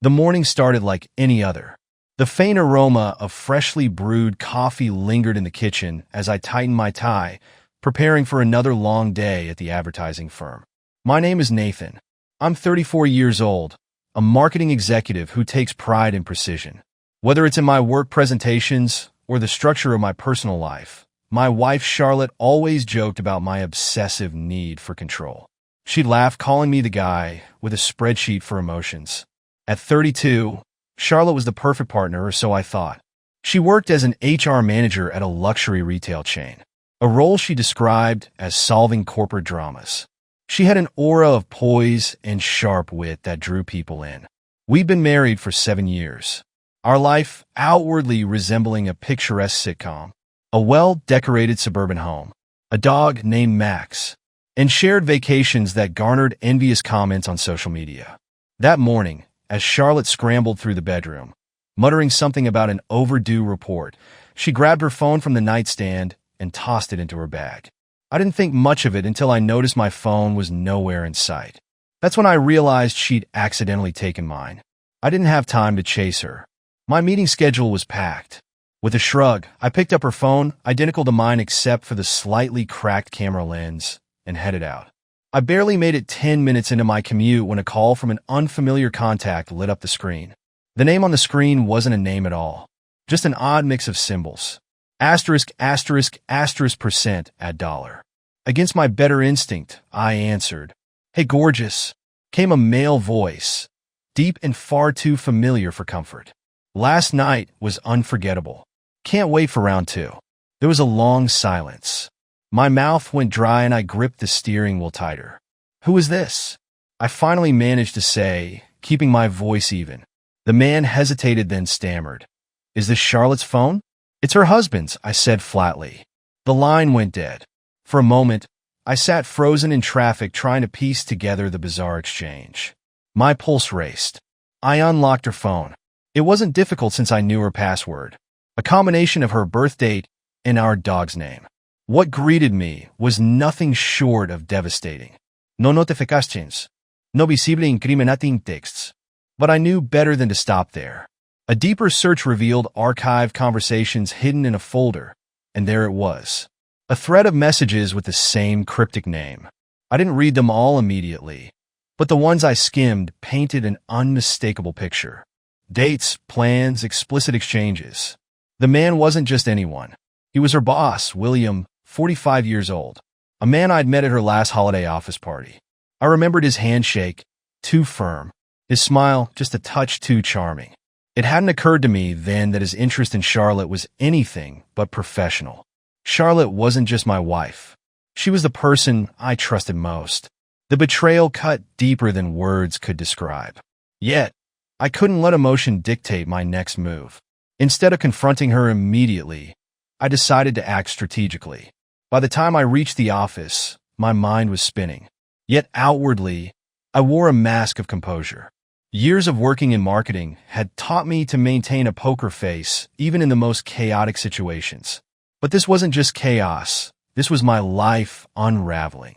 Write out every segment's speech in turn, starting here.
The morning started like any other. The faint aroma of freshly brewed coffee lingered in the kitchen as I tightened my tie, preparing for another long day at the advertising firm. My name is Nathan. I'm 34 years old, a marketing executive who takes pride in precision. Whether it's in my work presentations or the structure of my personal life, my wife Charlotte always joked about my obsessive need for control. She'd laugh, calling me the guy with a spreadsheet for emotions. At 32, Charlotte was the perfect partner, or so I thought. She worked as an HR manager at a luxury retail chain, a role she described as solving corporate dramas. She had an aura of poise and sharp wit that drew people in. We'd been married for 7 years, our life outwardly resembling a picturesque sitcom, a well-decorated suburban home, a dog named Max, and shared vacations that garnered envious comments on social media. That morning, as Charlotte scrambled through the bedroom, muttering something about an overdue report, she grabbed her phone from the nightstand and tossed it into her bag. I didn't think much of it until I noticed my phone was nowhere in sight. That's when I realized she'd accidentally taken mine. I didn't have time to chase her. My meeting schedule was packed. With a shrug, I picked up her phone, identical to mine except for the slightly cracked camera lens, and headed out. I barely made it 10 minutes into my commute when a call from an unfamiliar contact lit up the screen. The name on the screen wasn't a name at all, just an odd mix of symbols. Asterisk, asterisk, asterisk percent at dollar. Against my better instinct, I answered. Hey, gorgeous, came a male voice, deep and far too familiar for comfort. Last night was unforgettable. Can't wait for round 2. There was a long silence. My mouth went dry and I gripped the steering wheel tighter. Who is this? I finally managed to say, keeping my voice even. The man hesitated, then stammered. Is this Charlotte's phone? It's her husband's, I said flatly. The line went dead. For a moment, I sat frozen in traffic trying to piece together the bizarre exchange. My pulse raced. I unlocked her phone. It wasn't difficult since I knew her password, a combination of her birth date and our dog's name. What greeted me was nothing short of devastating. No notifications. No visible incriminating texts. But I knew better than to stop there. A deeper search revealed archived conversations hidden in a folder, and there it was. A thread of messages with the same cryptic name. I didn't read them all immediately, but the ones I skimmed painted an unmistakable picture. Dates, plans, explicit exchanges. The man wasn't just anyone. He was her boss, William, 45 years old, a man I'd met at her last holiday office party. I remembered his handshake, too firm, his smile just a touch too charming. It hadn't occurred to me then that his interest in Charlotte was anything but professional. Charlotte wasn't just my wife. She was the person I trusted most. The betrayal cut deeper than words could describe. Yet, I couldn't let emotion dictate my next move. Instead of confronting her immediately, I decided to act strategically. By the time I reached the office, my mind was spinning. Yet outwardly, I wore a mask of composure. Years of working in marketing had taught me to maintain a poker face even in the most chaotic situations. But this wasn't just chaos. This was my life unraveling.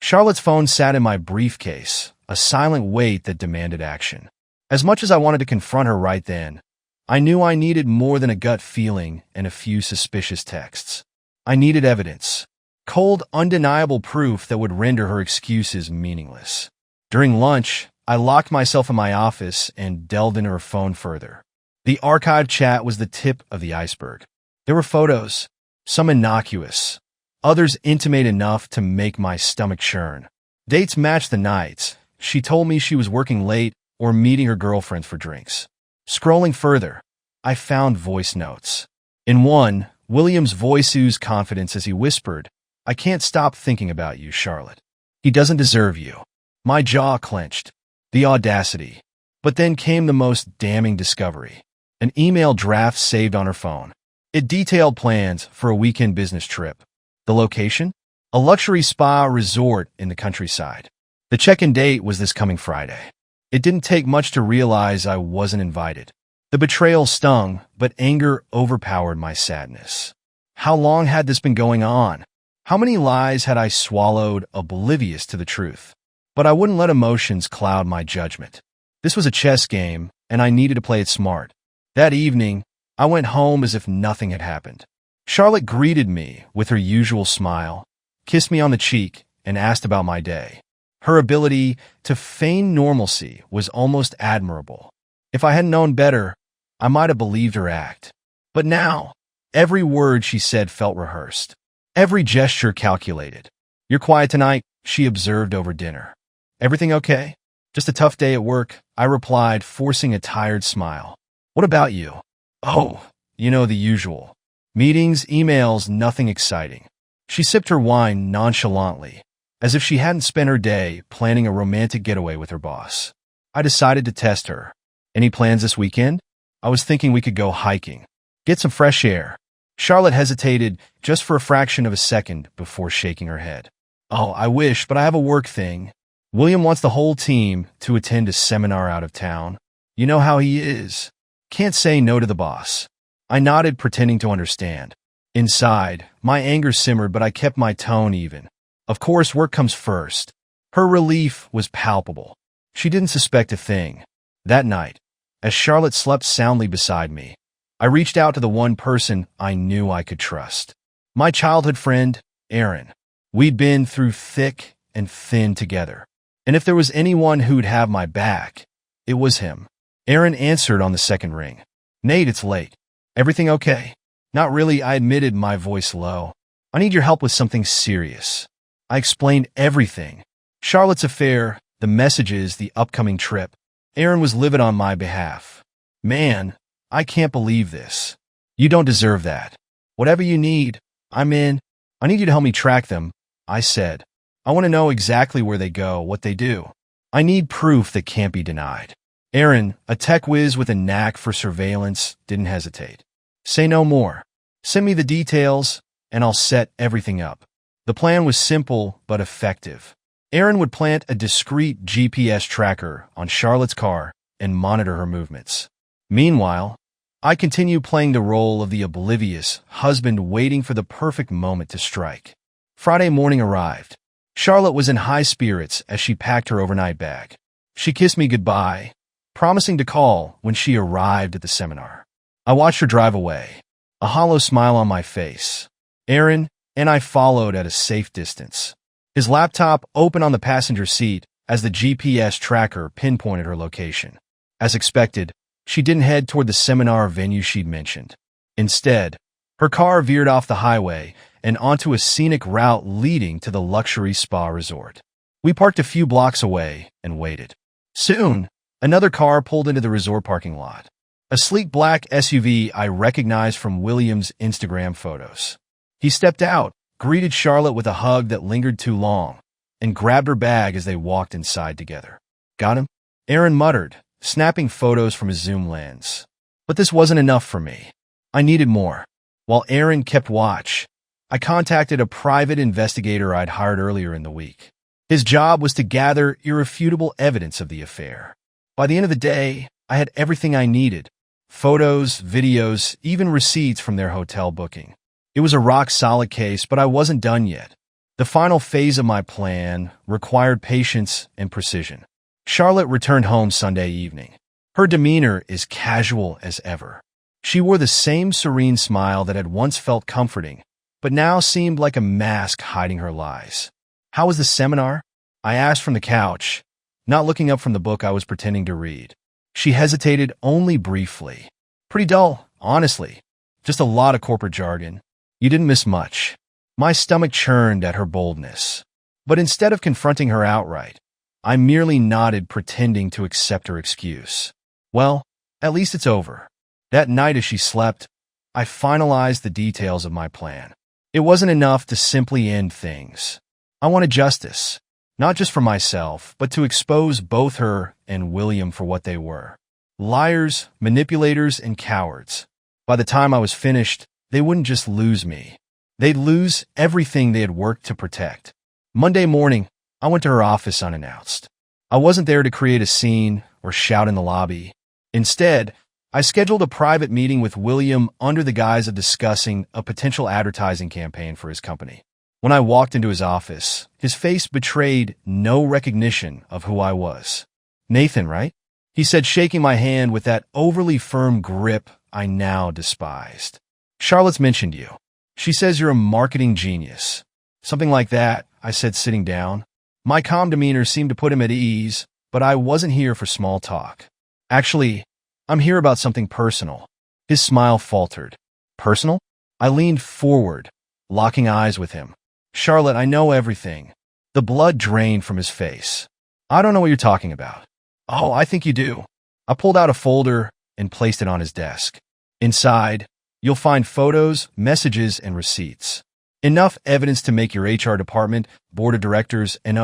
Charlotte's phone sat in my briefcase, a silent weight that demanded action. As much as I wanted to confront her right then, I knew I needed more than a gut feeling and a few suspicious texts. I needed evidence. Cold, undeniable proof that would render her excuses meaningless. During lunch, I locked myself in my office and delved into her phone further. The archived chat was the tip of the iceberg. There were photos, some innocuous, others intimate enough to make my stomach churn. Dates matched the nights. She told me she was working late or meeting her girlfriends for drinks. Scrolling further, I found voice notes. In one, William's voice oozed confidence as he whispered, "I can't stop thinking about you, Charlotte. He doesn't deserve you." My jaw clenched. The audacity. But then came the most damning discovery. An email draft saved on her phone. It detailed plans for a weekend business trip. The location? A luxury spa resort in the countryside. The check-in date was this coming Friday. It didn't take much to realize I wasn't invited. The betrayal stung, but anger overpowered my sadness. How long had this been going on? How many lies had I swallowed, oblivious to the truth? But I wouldn't let emotions cloud my judgment. This was a chess game, and I needed to play it smart. That evening, I went home as if nothing had happened. Charlotte greeted me with her usual smile, kissed me on the cheek, and asked about my day. Her ability to feign normalcy was almost admirable. If I hadn't known better, I might have believed her act. But now, every word she said felt rehearsed. Every gesture calculated. "You're quiet tonight," she observed over dinner. "Everything okay?" "Just a tough day at work," I replied, forcing a tired smile. "What about you?" "Oh, the usual. Meetings, emails, nothing exciting." She sipped her wine nonchalantly, as if she hadn't spent her day planning a romantic getaway with her boss. I decided to test her. "Any plans this weekend?" "I was thinking we could go hiking. Get some fresh air." Charlotte hesitated just for a fraction of a second before shaking her head. "Oh, I wish, but I have a work thing. William wants the whole team to attend a seminar out of town. You know how he is. Can't say no to the boss." I nodded, pretending to understand. Inside, my anger simmered, but I kept my tone even. Of course, work comes first. Her relief was palpable. She didn't suspect a thing. That night, as Charlotte slept soundly beside me, I reached out to the one person I knew I could trust. My childhood friend, Aaron. We'd been through thick and thin together. And if there was anyone who'd have my back, it was him. Aaron answered on the second ring. "Nate, it's late. Everything okay?" "Not really," I admitted, my voice low. "I need your help with something serious." I explained everything. Charlotte's affair, the messages, the upcoming trip. Aaron was livid on my behalf. "Man, I can't believe this. You don't deserve that. Whatever you need, I'm in. I need you to help me track them," I said. "I want to know exactly where they go, what they do. I need proof that can't be denied." Aaron, a tech whiz with a knack for surveillance, didn't hesitate. "Say no more. Send me the details, and I'll set everything up." The plan was simple but effective. Aaron would plant a discreet GPS tracker on Charlotte's car and monitor her movements. Meanwhile, I continued playing the role of the oblivious husband waiting for the perfect moment to strike. Friday morning arrived. Charlotte was in high spirits as she packed her overnight bag. She kissed me goodbye, promising to call when she arrived at the seminar. I watched her drive away, a hollow smile on my face. Aaron and I followed at a safe distance. His laptop open on the passenger seat as the GPS tracker pinpointed her location. As expected, she didn't head toward the seminar venue she'd mentioned. Instead, her car veered off the highway and onto a scenic route leading to the luxury spa resort. We parked a few blocks away and waited. Soon, another car pulled into the resort parking lot. A sleek black SUV I recognized from William's Instagram photos. He stepped out, greeted Charlotte with a hug that lingered too long, and grabbed her bag as they walked inside together. "Got him?" Aaron muttered, snapping photos from his zoom lens. But this wasn't enough for me. I needed more. While Aaron kept watch, I contacted a private investigator I'd hired earlier in the week. His job was to gather irrefutable evidence of the affair. By the end of the day, I had everything I needed. Photos, videos, even receipts from their hotel booking. It was a rock-solid case, but I wasn't done yet. The final phase of my plan required patience and precision. Charlotte returned home Sunday evening. Her demeanor is casual as ever. She wore the same serene smile that had once felt comforting, but now seemed like a mask hiding her lies. "How was the seminar?" I asked from the couch, not looking up from the book I was pretending to read. She hesitated only briefly. "Pretty dull, honestly. Just a lot of corporate jargon. You didn't miss much." My stomach churned at her boldness. But instead of confronting her outright, I merely nodded, pretending to accept her excuse. "Well, at least it's over." That night as she slept, I finalized the details of my plan. It wasn't enough to simply end things. I wanted justice, not just for myself, but to expose both her and William for what they were. Liars, manipulators, and cowards. By the time I was finished, they wouldn't just lose me. They'd lose everything they had worked to protect. Monday morning, I went to her office unannounced. I wasn't there to create a scene or shout in the lobby. Instead, I scheduled a private meeting with William under the guise of discussing a potential advertising campaign for his company. When I walked into his office, his face betrayed no recognition of who I was. "Nathan, right?" he said, shaking my hand with that overly firm grip I now despised. Charlotte's mentioned you. She says you're a marketing genius. Something like that, I said, sitting down. My calm demeanor seemed to put him at ease, but I wasn't here for small talk. Actually, I'm here about something personal. His smile faltered. Personal? I leaned forward, locking eyes with him. Charlotte, I know everything. The blood drained from his face. I don't know what you're talking about. Oh, I think you do. I pulled out a folder and placed it on his desk. Inside, you'll find photos, messages, and receipts. Enough evidence to make your HR department, board of directors, and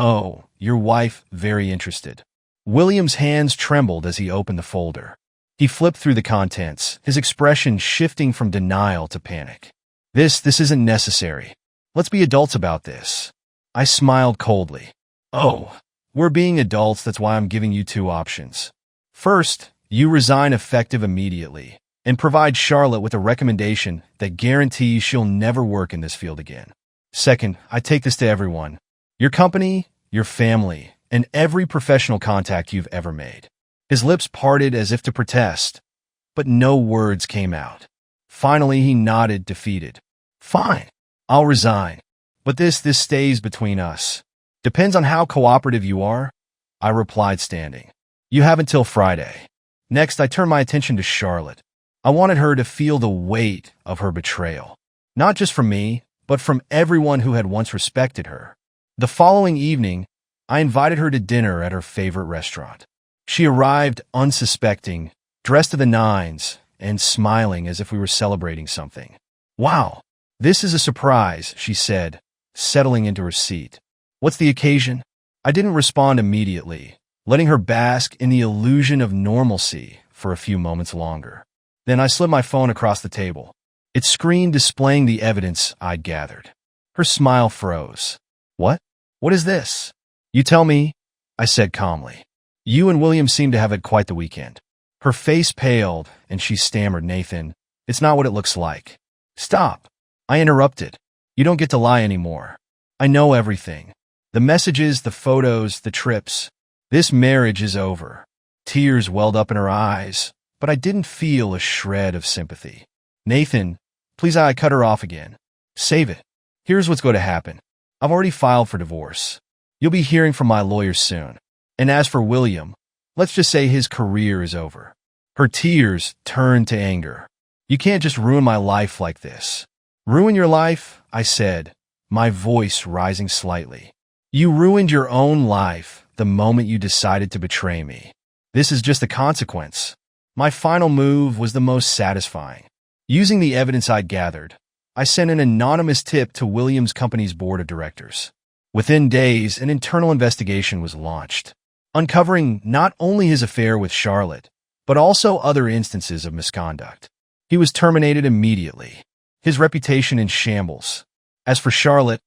your wife very interested. William's hands trembled as he opened the folder. He flipped through the contents, his expression shifting from denial to panic. This isn't necessary. Let's be adults about this. I smiled coldly. Oh, we're being adults, that's why I'm giving you two options. First, you resign effective immediately and provide Charlotte with a recommendation that guarantees she'll never work in this field again. Second, I take this to everyone. Your company, your family, and every professional contact you've ever made. His lips parted as if to protest, but no words came out. Finally, he nodded, defeated. Fine, I'll resign. But this stays between us. Depends on how cooperative you are, I replied, standing. You have until Friday. Next, I turned my attention to Charlotte. I wanted her to feel the weight of her betrayal. Not just from me, but from everyone who had once respected her. The following evening, I invited her to dinner at her favorite restaurant. She arrived unsuspecting, dressed to the nines, and smiling as if we were celebrating something. Wow, this is a surprise, she said, settling into her seat. What's the occasion? I didn't respond immediately, letting her bask in the illusion of normalcy for a few moments longer. Then I slid my phone across the table, its screen displaying the evidence I'd gathered. Her smile froze. What? What is this? You tell me, I said calmly. You and William seem to have had quite the weekend. Her face paled, and she stammered, Nathan, it's not what it looks like. Stop. I interrupted. You don't get to lie anymore. I know everything. The messages, the photos, the trips. This marriage is over. Tears welled up in her eyes, but I didn't feel a shred of sympathy. Nathan, please, I cut her off again. Save it. Here's what's going to happen. I've already filed for divorce. You'll be hearing from my lawyer soon. And as for William, let's just say his career is over. Her tears turned to anger. You can't just ruin my life like this. Ruin your life? I said, my voice rising slightly. You ruined your own life the moment you decided to betray me. This is just a consequence. My final move was the most satisfying. Using the evidence I'd gathered, I sent an anonymous tip to William's company's board of directors. Within days, an internal investigation was launched, uncovering not only his affair with Charlotte, but also other instances of misconduct. He was terminated immediately, his reputation in shambles. As for Charlotte,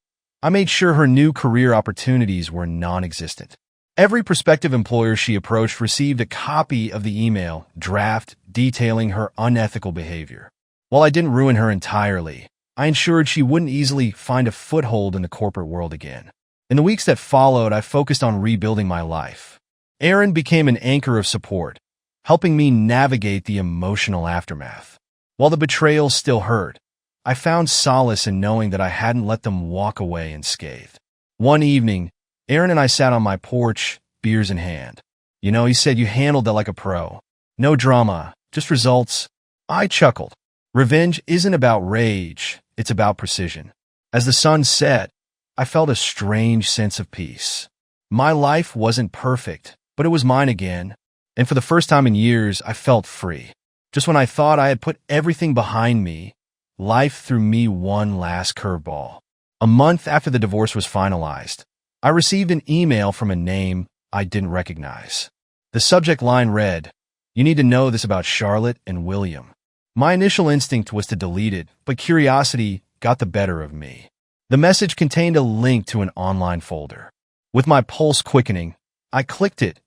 I made sure her new career opportunities were non-existent. Every prospective employer she approached received a copy of the email draft detailing her unethical behavior. While I didn't ruin her entirely, I ensured she wouldn't easily find a foothold in the corporate world again. In the weeks that followed, I focused on rebuilding my life. Aaron became an anchor of support, helping me navigate the emotional aftermath. While the betrayal still hurt, I found solace in knowing that I hadn't let them walk away unscathed. One evening, Aaron and I sat on my porch, beers in hand. You know, he said, you handled that like a pro. No drama, just results. I chuckled. Revenge isn't about rage, it's about precision. As the sun set, I felt a strange sense of peace. My life wasn't perfect, but it was mine again. And for the first time in years, I felt free. Just when I thought I had put everything behind me, life threw me one last curveball. A month after the divorce was finalized, I received an email from a name I didn't recognize. The subject line read, "You need to know this about Charlotte and William." My initial instinct was to delete it, but curiosity got the better of me. The message contained a link to an online folder. With my pulse quickening, I clicked it,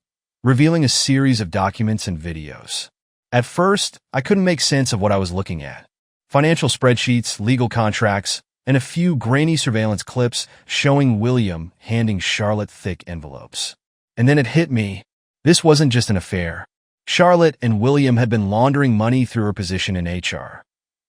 revealing a series of documents and videos. At first, I couldn't make sense of what I was looking at. Financial spreadsheets, legal contracts, and a few grainy surveillance clips showing William handing Charlotte thick envelopes. And then it hit me. This wasn't just an affair. Charlotte and William had been laundering money through her position in HR.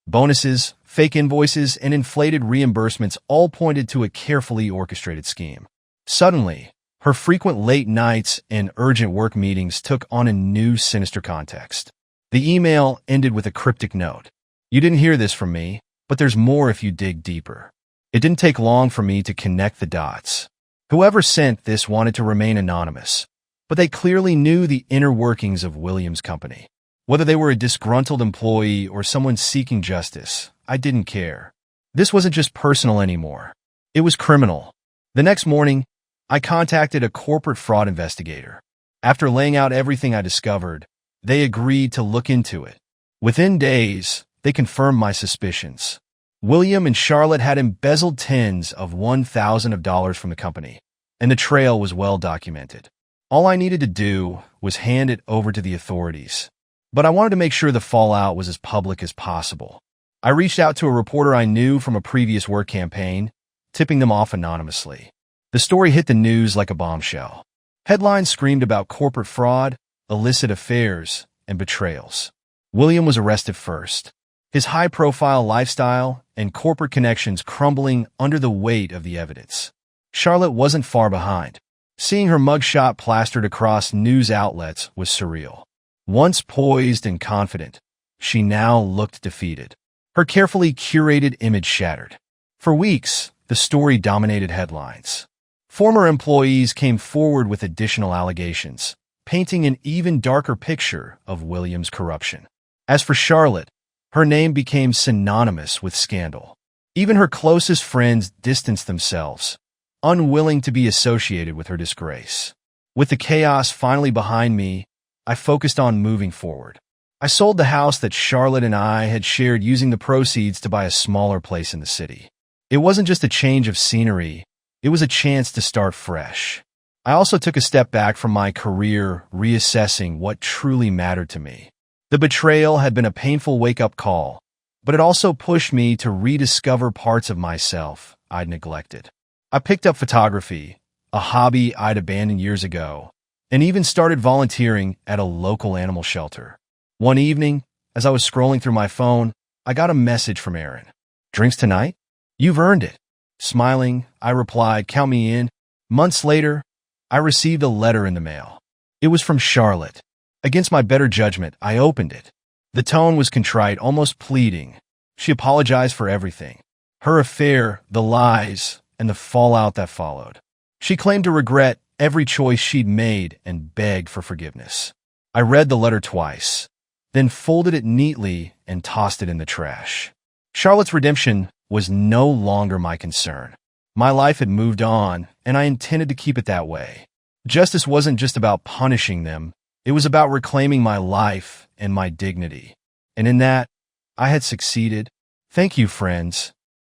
Bonuses, fake invoices, and inflated reimbursements all pointed to a carefully orchestrated scheme. Suddenly, her frequent late nights and urgent work meetings took on a new sinister context. The email ended with a cryptic note. "You didn't hear this from me, but there's more if you dig deeper." It didn't take long for me to connect the dots. Whoever sent this wanted to remain anonymous, but they clearly knew the inner workings of William's company. Whether they were a disgruntled employee or someone seeking justice, I didn't care. This wasn't just personal anymore. It was criminal. The next morning, I contacted a corporate fraud investigator. After laying out everything I discovered, they agreed to look into it. Within days, they confirmed my suspicions. William and Charlotte had embezzled tens of $1,000s from the company, and the trail was well documented. All I needed to do was hand it over to the authorities. But I wanted to make sure the fallout was as public as possible. I reached out to a reporter I knew from a previous work campaign, tipping them off anonymously. The story hit the news like a bombshell. Headlines screamed about corporate fraud, illicit affairs, and betrayals. William was arrested first, his high-profile lifestyle and corporate connections crumbling under the weight of the evidence. Charlotte wasn't far behind. Seeing her mugshot plastered across news outlets was surreal. Once poised and confident, she now looked defeated. Her carefully curated image shattered. For weeks, the story dominated headlines. Former employees came forward with additional allegations, painting an even darker picture of William's corruption. As for Charlotte, her name became synonymous with scandal. Even her closest friends distanced themselves, unwilling to be associated with her disgrace. With the chaos finally behind me, I focused on moving forward. I sold the house that Charlotte and I had shared, using the proceeds to buy a smaller place in the city. It wasn't just a change of scenery, it was a chance to start fresh. I also took a step back from my career, reassessing what truly mattered to me. The betrayal had been a painful wake-up call, but it also pushed me to rediscover parts of myself I'd neglected. I picked up photography, a hobby I'd abandoned years ago, and even started volunteering at a local animal shelter. One evening, as I was scrolling through my phone, I got a message from Aaron. "Drinks tonight? You've earned it." Smiling, I replied, "Count me in." Months later, I received a letter in the mail. It was from Charlotte. Against my better judgment, I opened it. The tone was contrite, almost pleading. She apologized for everything. Her affair, the lies, and the fallout that followed. She claimed to regret every choice she'd made and begged for forgiveness. I read the letter twice, then folded it neatly and tossed it in the trash. Charlotte's redemption was no longer my concern. My life had moved on, and I intended to keep it that way. Justice wasn't just about punishing them, it was about reclaiming my life and my dignity. And in that, I had succeeded. Thank you, friends.